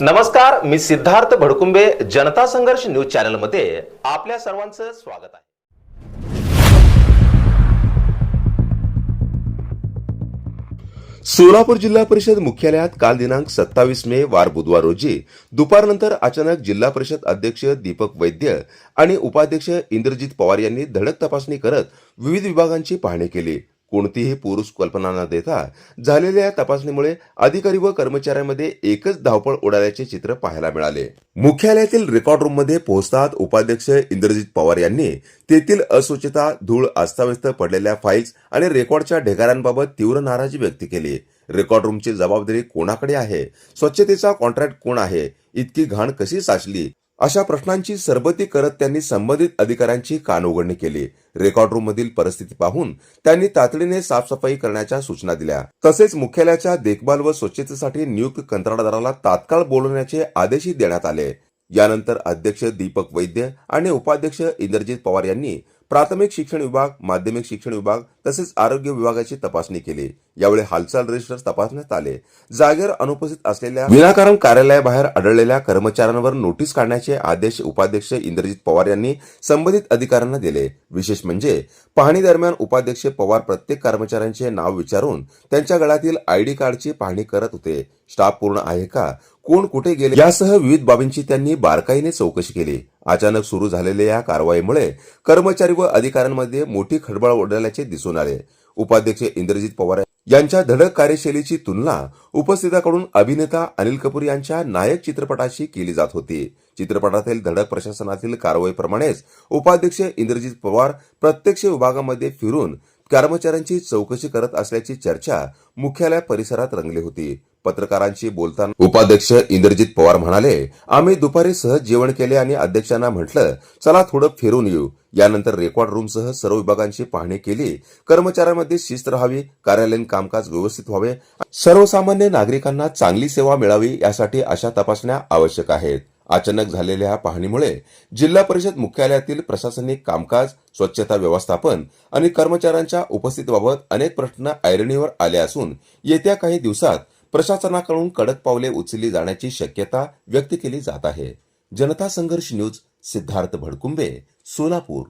नमस्कार, मी सिद्धार्थ भडकुंबे. जनता संघर्ष news channel मध्ये आपल्या सर्वांचं स्वागत आहे. सोलापूर जिल्हा परिषद मुख्यालयात काल दिनांक 27 मे वार बुधवार रोजी दुपारनंतर अचानक जिल्हा परिषद अध्यक्ष दीपक वैद्य आणि उपाध्यक्ष इंद्रजित पवार यांनी धडक तपासणी करत विविध विभागांची पाहणी केली. कोणतीही पूर्व कल्पना न देता झालेल्या या तपासणीमुळे अधिकारी व कर्मचाऱ्यांमध्ये एकच धावपळ उडाल्याचे चित्र पाहायला मिळाले. मुख्यालयातील रेकॉर्ड रूम मध्ये पोहोचतात उपाध्यक्ष इंद्रजित पवार यांनी तेथील अस्वच्छता, धूळ, अस्ताव्यस्त पडलेल्या फाईल्स आणि रेकॉर्डच्या ढिगाऱ्यांबाबत तीव्र नाराजी व्यक्त केली. रेकॉर्ड रूमची जबाबदारी कोणाकडे आहे? स्वच्छतेचा कॉन्ट्रॅक्ट कोण आहे? इतकी घाण कशी साचली? अशा प्रश्नांची सरबती करत त्यांनी संबंधित अधिकाऱ्यांची कानउघडणी केली. रेकॉर्ड रूम मधील परिस्थिती पाहून त्यांनी तातडीने साफसफाई करण्याच्या सूचना दिल्या. तसेच मुख्यालयाच्या देखभाल व स्वच्छतेसाठी नियुक्त कंत्राटदाराला तात्काळ बोलवण्याचे आदेशही देण्यात आले. यानंतर अध्यक्ष दीपक वैद्य आणि उपाध्यक्ष इंद्रजित पवार यांनी प्राथमिक शिक्षण विभाग, माध्यमिक शिक्षण विभाग तसेच आरोग्य विभागाची तपासणी केली. यावेळी हालचाल रजिस्टर तपासण्यात आले. जागेवर अनुपस्थित असलेल्या विनाकारण कार्यालयाबाहेर आढळलेल्या कर्मचाऱ्यांवर नोटीस काढण्याचे आदेश उपाध्यक्ष इंद्रजित पवार यांनी संबंधित अधिकाऱ्यांना दिले. विशेष म्हणजे पाहणी दरम्यान उपाध्यक्ष पवार प्रत्येक कर्मचाऱ्यांचे नाव विचारून त्यांच्या गळ्यातील आयडी कार्डची पाहणी करत होते. स्टाफ पूर्ण आहे का, कोण कुठे गेले यासह विविध बाबींची त्यांनी बारकाईने चौकशी केली. अचानक सुरू झालेल्या या कारवाईमुळे कर्मचारी व अधिकाऱ्यांमध्ये मोठी खळबळ उडाल्याचे दिसून आले. उपाध्यक्ष इंद्रजित पवार यांच्या धडक कार्यशैलीची तुलना उपस्थितांकडून अभिनेता अनिल कपूर यांच्या नायक चित्रपटाशी केली जात होती. चित्रपटातील धडक प्रशासनातील कारवाईप्रमाणेच उपाध्यक्ष इंद्रजित पवार प्रत्यक्ष विभागामध्ये फिरून कर्मचाऱ्यांची चौकशी करत असल्याची चर्चा मुख्यालय परिसरात रंगली होती. पत्रकारांशी बोलताना उपाध्यक्ष इंद्रजित पवार म्हणाले, आम्ही दुपारी सहज जेवण केले आणि अध्यक्षांना म्हटलं चला थोडं फिरून येऊ. यानंतर रेकॉर्ड रूमसह सर्व विभागांची पाहणी केली. कर्मचाऱ्यांमध्ये शिस्त राहावी, कार्यालयीन कामकाज व्यवस्थित व्हावे, सर्वसामान्य नागरिकांना चांगली सेवा मिळावी यासाठी अशा तपासण्या आवश्यक आहेत. अचानक झालेल्या पाहणीमुळे जिल्हा परिषद मुख्यालयातील प्रशासनिक कामकाज, स्वच्छता व्यवस्थापन आणि कर्मचाऱ्यांच्या उपस्थितीबाबत अनेक प्रश्न ऐरणीवर आले असून येत्या काही दिवसात प्रशासनाकडून कडक पावले उचलली जाण्याची शक्यता व्यक्त केली जात आहे. जनता संघर्ष न्यूज, सिद्धार्थ भडकुंबे, सोलापूर.